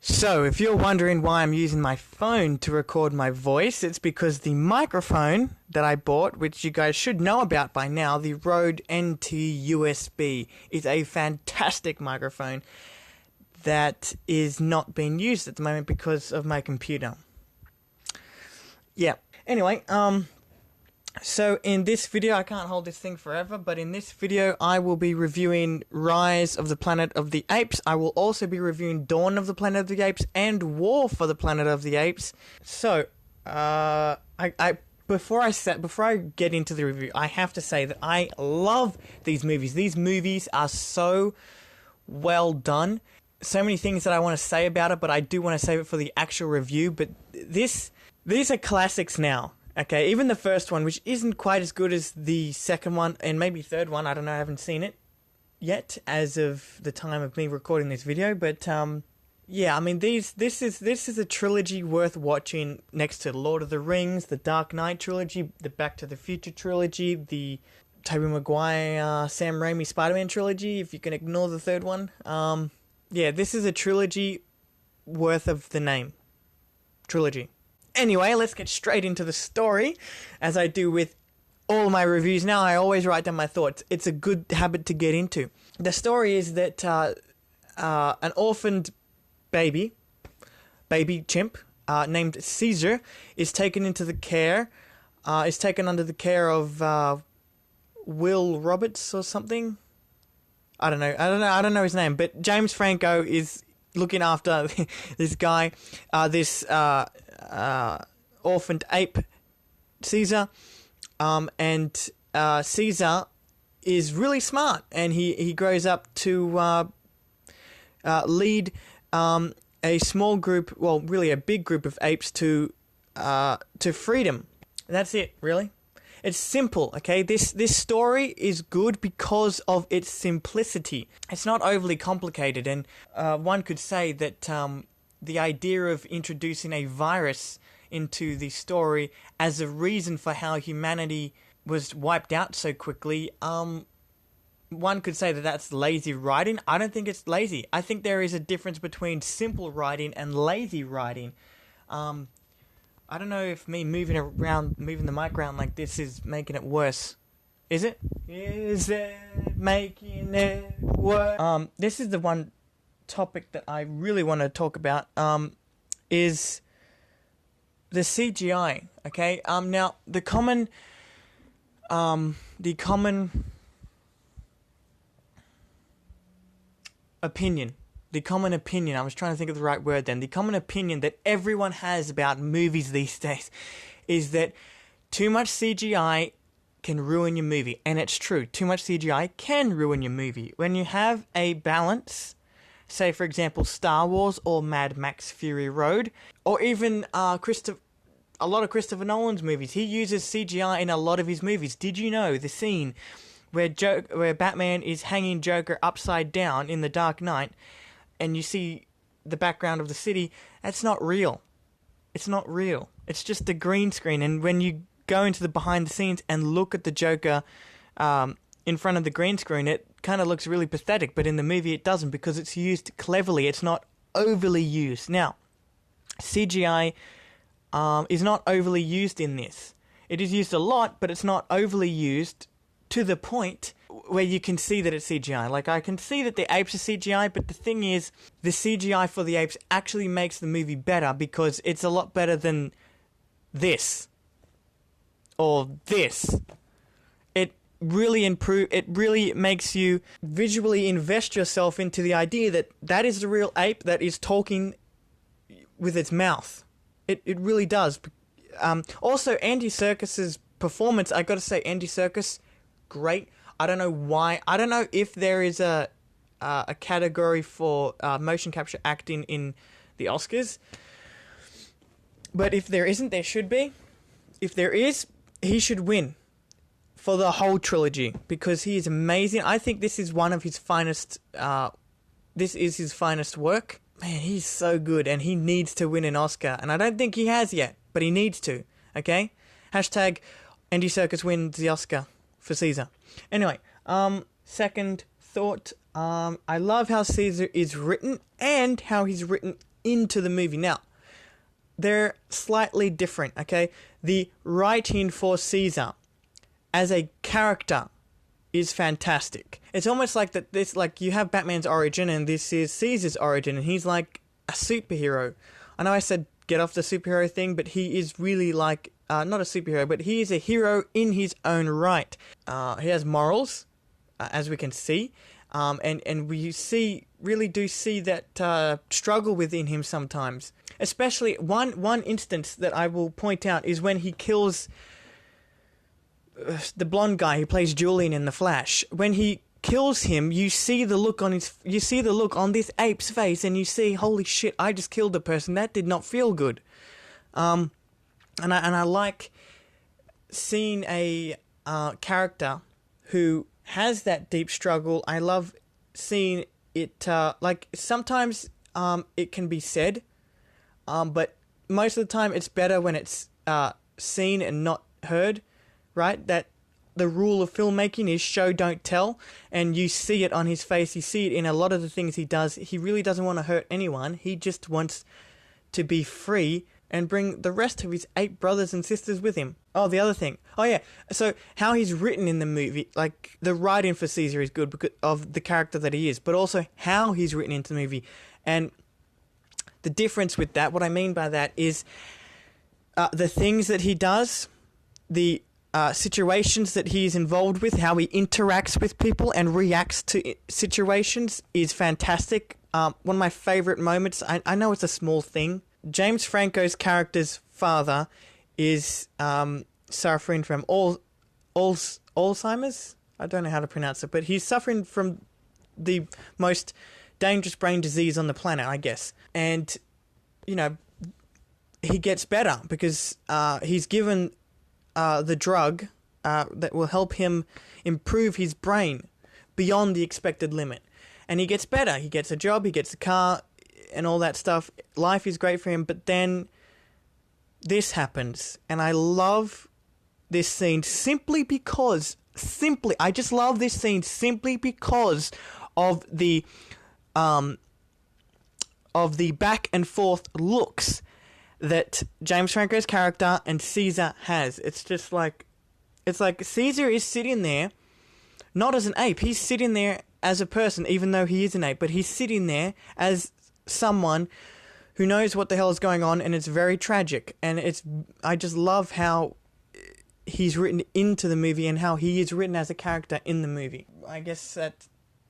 So, if you're wondering why I'm using my phone to record my voice, it's because the microphone that I bought, which you guys should know about by now, the Rode NT USB, is a fantastic microphone that is not being used at the moment because of my computer. Yeah. Anyway, so in this video, I can't hold this thing forever, but in this video I will be reviewing Rise of the Planet of the Apes. I will also be reviewing Dawn of the Planet of the Apes and War for the Planet of the Apes. So, before I get into the review, I have to say that I love these movies. These movies are so well done. So many things that I want to say about it, but I do want to save it for the actual review. But these are classics now. Okay, even the first one, which isn't quite as good as the second one, and maybe third one, I don't know, I haven't seen it yet as of the time of me recording this video, but yeah, I mean, this is a trilogy worth watching next to Lord of the Rings, the Dark Knight trilogy, the Back to the Future trilogy, the Tobey Maguire, Sam Raimi Spider-Man trilogy, if you can ignore the third one. Yeah, this is a trilogy worth of the name. Trilogy. Anyway, let's get straight into the story, as I do with all my reviews now. I always write down my thoughts. It's a good habit to get into. The story is that an orphaned baby chimp named Caesar is taken under the care of Will Roberts or something. I don't know his name, but James Franco is looking after this guy, this orphaned ape, Caesar, and Caesar is really smart, and he grows up to lead a small group, well, really a big group of apes to freedom. That's it, really. It's simple, okay? This story is good because of its simplicity. It's not overly complicated, and one could say that the idea of introducing a virus into the story as a reason for how humanity was wiped out so quickly, one could say that that's lazy writing. I don't think it's lazy. I think there is a difference between simple writing and lazy writing. I don't know if me moving the mic around like this is making it worse. Is it? Is it making it worse? This is the one topic that I really want to talk about, is the CGI, okay? Now, the common opinion, I was trying to think of the right word then. The common opinion that everyone has about movies these days is that too much CGI can ruin your movie. And it's true. Too much CGI can ruin your movie. When you have a balance, say for example Star Wars or Mad Max Fury Road, or even a lot of Christopher Nolan's movies, he uses CGI in a lot of his movies. Did you know the scene where Batman is hanging Joker upside down in The Dark Knight, and you see the background of the city? That's not real. It's not real. It's just a green screen. And when you go into the behind the scenes and look at the Joker in front of the green screen, it kind of looks really pathetic. But in the movie it doesn't, because it's used cleverly. It's not overly used. Now, CGI is not overly used in this. It is used a lot, but it's not overly used to the point where you can see that it's CGI. Like, I can see that the apes are CGI, but the thing is, the CGI for the apes actually makes the movie better, because it's a lot better than this. Or this. It really makes you visually invest yourself into the idea that that is the real ape that is talking with its mouth. It really does. Also, Andy Serkis's performance, I gotta say, Andy Serkis, great. I don't know why. I don't know if there is a category for motion capture acting in the Oscars. But if there isn't, there should be. If there is, he should win for the whole trilogy, because he is amazing. I think this is one of his finest. This is his finest work. Man, he's so good, and he needs to win an Oscar. And I don't think he has yet, but he needs to. Okay? Hashtag Andy Serkis wins the Oscar for Caesar. Anyway, second thought, I love how Caesar is written, and how he's written into the movie. Now, they're slightly different, okay? The writing for Caesar as a character is fantastic. It's almost like that. This, like, you have Batman's origin, and this is Caesar's origin, and he's like a superhero. I know I said get off the superhero thing, but he is really like not a superhero, but he is a hero in his own right. He has morals, as we can see, and we really do see that struggle within him sometimes. Especially one instance that I will point out is when he kills the blonde guy who plays Julian in The Flash. When he kills him, you see the look on this ape's face, and you see, holy shit, I just killed a person. That did not feel good. And I like seeing a character who has that deep struggle. I love seeing it. Like, sometimes it can be said, but most of the time it's better when it's seen and not heard. Right? That the rule of filmmaking is show, don't tell, and you see it on his face. You see it in a lot of the things he does. He really doesn't want to hurt anyone. He just wants to be free and bring the rest of his 8 brothers and sisters with him. Oh, the other thing. Oh, yeah. So how he's written in the movie, like, the writing for Caesar is good because of the character that he is, but also how he's written into the movie. And the difference with that, what I mean by that is the things that he does, the situations that he is involved with, how he interacts with people and reacts to situations is fantastic. One of my favorite moments, I know it's a small thing. James Franco's character's father is suffering from Alzheimer's? I don't know how to pronounce it, but he's suffering from the most dangerous brain disease on the planet, I guess. And, you know, he gets better because he's given the drug that will help him improve his brain beyond the expected limit. And he gets better. He gets a job, he gets a car, and all that stuff. Life is great for him, but then this happens. And I love this scene simply because, I just love this scene simply because of the back and forth looks that James Franco's character and Caesar has. It's just like, it's like Caesar is sitting there, not as an ape. He's sitting there as a person, even though he is an ape, but he's sitting there as someone who knows what the hell is going on, and it's very tragic. And I just love how he's written into the movie and how he is written as a character in the movie. I guess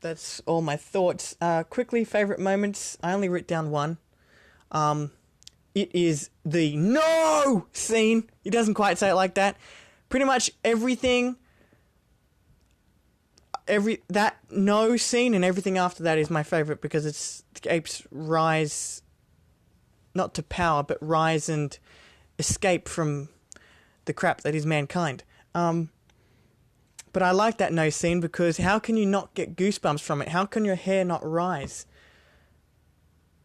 that's all my thoughts. Quickly, favorite moments. I only wrote down one. It is the no scene. He doesn't quite say it like that. Pretty much everything, that no scene and everything after that is my favorite because it's the apes rise, not to power, but rise and escape from the crap that is mankind. But I like that no scene because how can you not get goosebumps from it? How can your hair not rise?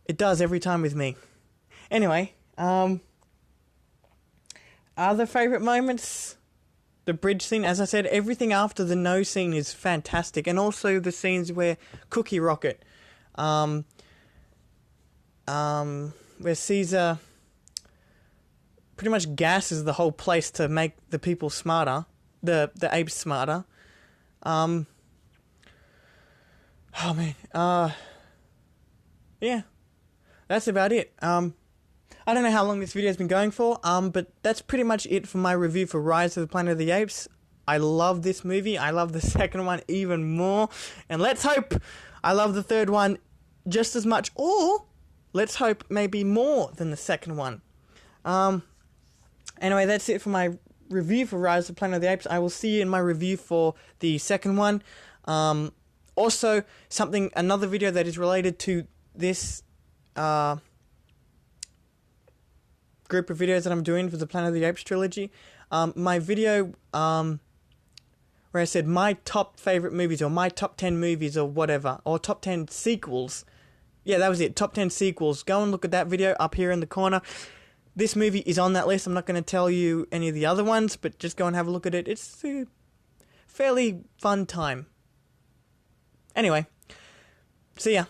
It does every time with me. Anyway, other favourite moments? The bridge scene, as I said, everything after the no scene is fantastic. And also the scenes where Cookie Rocket, where Caesar pretty much gasses the whole place to make the people smarter, the apes smarter. Oh man, yeah, that's about it. I don't know how long this video has been going for, but that's pretty much it for my review for Rise of the Planet of the Apes. I love this movie. I love the second one even more. And let's hope I love the third one just as much, or let's hope maybe more than the second one. Anyway, that's it for my review for Rise of the Planet of the Apes. I will see you in my review for the second one. Also, another video that is related to this group of videos that I'm doing for the Planet of the Apes trilogy. My video where I said my top favorite movies, or my top 10 movies, or whatever, or top 10 sequels. Yeah, that was it. Top 10 sequels. Go and look at that video up here in the corner. This movie is on that list. I'm not going to tell you any of the other ones, but just go and have a look at it. It's a fairly fun time. Anyway, see ya.